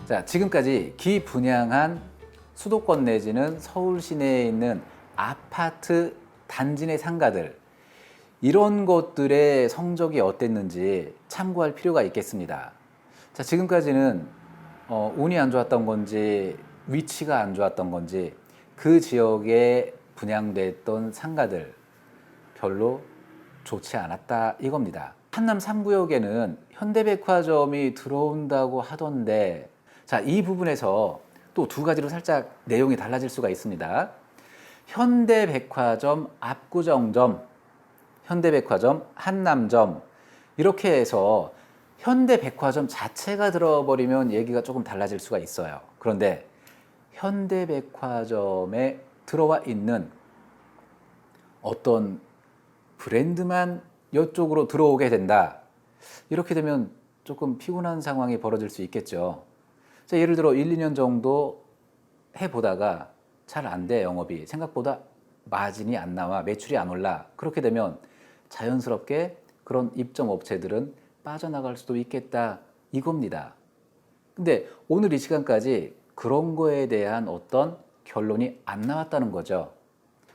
자, 지금까지 기분양한 수도권 내지는 서울 시내에 있는 아파트 단지 내 상가들, 이런 것들의 성적이 어땠는지 참고할 필요가 있겠습니다. 자, 지금까지는 운이 안 좋았던 건지 위치가 안 좋았던 건지 그 지역에 분양됐던 상가들 별로 좋지 않았다 이겁니다. 한남 3구역에는 현대백화점이 들어온다고 하던데, 자, 이 부분에서 또 두 가지로 살짝 내용이 달라질 수가 있습니다. 현대백화점 압구정점, 현대백화점 한남점, 이렇게 해서 현대백화점 자체가 들어버리면 얘기가 조금 달라질 수가 있어요. 그런데 현대백화점에 들어와 있는 어떤 브랜드만 이쪽으로 들어오게 된다. 이렇게 되면 조금 피곤한 상황이 벌어질 수 있겠죠. 자, 예를 들어 1, 2년 정도 해보다가 잘 안 돼, 영업이. 생각보다 마진이 안 나와, 매출이 안 올라. 그렇게 되면 자연스럽게 그런 입점 업체들은 빠져나갈 수도 있겠다 이겁니다. 근데 오늘 이 시간까지 그런 거에 대한 어떤 결론이 안 나왔다는 거죠.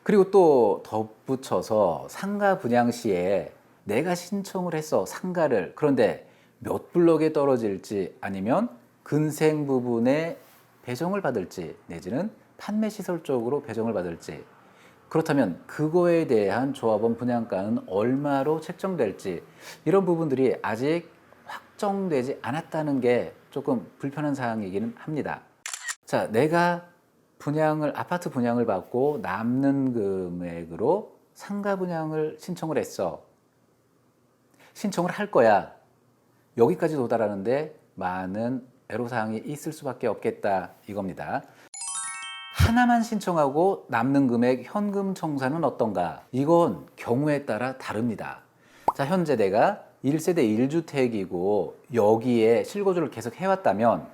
그리고 또 덧붙여서 상가 분양 시에 내가 신청을 했어, 상가를. 그런데 몇 블럭에 떨어질지 아니면 근생 부분에 배정을 받을지 내지는 판매 시설 쪽으로 배정을 받을지, 그렇다면 그거에 대한 조합원 분양가는 얼마로 책정될지, 이런 부분들이 아직 확정되지 않았다는 게 조금 불편한 사항이기는 합니다. 자, 내가 아파트 분양을 받고 남는 금액으로 상가 분양을 신청을 했어. 신청을 할 거야. 여기까지 도달하는데 많은 애로사항이 있을 수밖에 없겠다 이겁니다. 하나만 신청하고 남는 금액 현금 청산은 어떤가? 이건 경우에 따라 다릅니다. 자, 현재 내가 1세대 1주택이고 여기에 실거주를 계속 해왔다면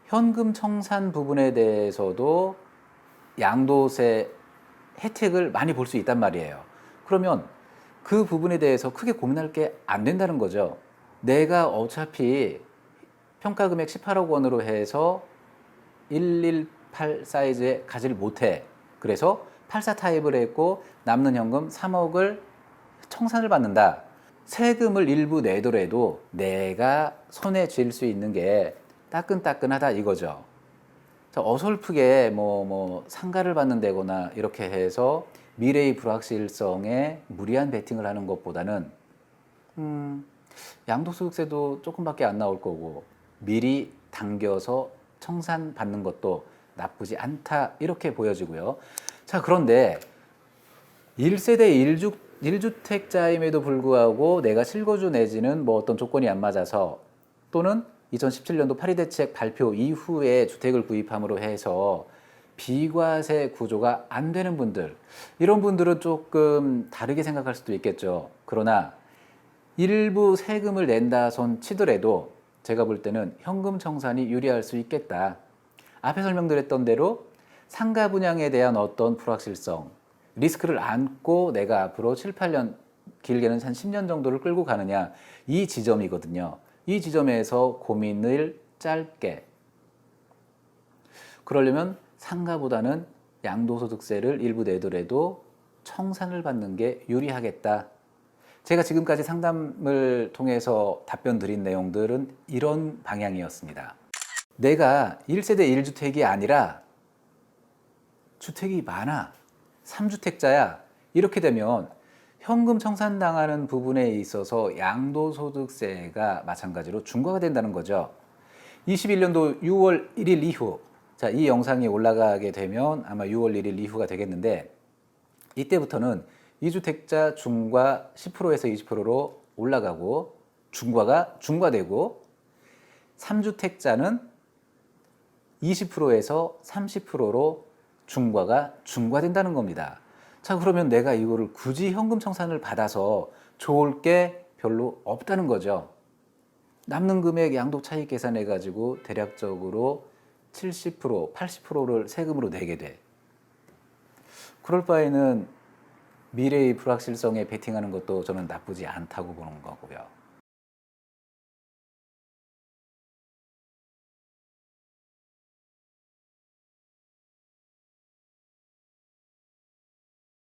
현금 청산 부분에 대해서도 양도세 혜택을 많이 볼 수 있단 말이에요. 그러면 그 부분에 대해서 크게 고민할 게 안 된다는 거죠. 내가 어차피 평가 금액 18억 원으로 해서 118 사이즈에 가지를 못해. 그래서 84 타입을 했고 남는 현금 3억을 청산을 받는다. 세금을 일부 내더라도 내가 손에 쥘 수 있는 게 따끈따끈하다 이거죠. 어설프게 상가를 받는다거나 이렇게 해서 미래의 불확실성에 무리한 베팅을 하는 것보다는 양도소득세도 조금밖에 안 나올 거고 미리 당겨서 청산받는 것도 나쁘지 않다 이렇게 보여지고요. 자, 그런데 1세대 1주택자임에도 불구하고 내가 실거주 내지는 어떤 조건이 안 맞아서, 또는 2017년도 파리대책 발표 이후에 주택을 구입함으로 해서 비과세 구조가 안 되는 분들, 이런 분들은 조금 다르게 생각할 수도 있겠죠. 그러나 일부 세금을 낸다 손 치더라도 제가 볼 때는 현금 청산이 유리할 수 있겠다. 앞에 설명드렸던 대로 상가 분양에 대한 어떤 불확실성, 리스크를 안고 내가 앞으로 7, 8년, 길게는 한 10년 정도를 끌고 가느냐, 이 지점이거든요. 이 지점에서 고민을 짧게. 그러려면 상가보다는 양도소득세를 일부 내더라도 청산을 받는 게 유리하겠다. 제가 지금까지 상담을 통해서 답변 드린 내용들은 이런 방향이었습니다. 내가 1세대 1주택이 아니라 주택이 많아, 3주택자야. 이렇게 되면 현금 청산당하는 부분에 있어서 양도소득세가 마찬가지로 중과가 된다는 거죠. 21년도 6월 1일 이후, 자, 이 영상이 올라가게 되면 아마 6월 1일 이후가 되겠는데, 이때부터는 2주택자 중과 10%에서 20%로 올라가고 중과가 중과되고, 3주택자는 20%에서 30%로 중과가 중과된다는 겁니다. 자, 그러면 내가 이거를 굳이 현금 청산을 받아서 좋을 게 별로 없다는 거죠. 남는 금액 양도 차익 계산해 가지고 대략적으로 70%, 80%를 세금으로 내게 돼. 그럴 바에는 미래의 불확실성에 베팅하는 것도 저는 나쁘지 않다고 보는 거고요.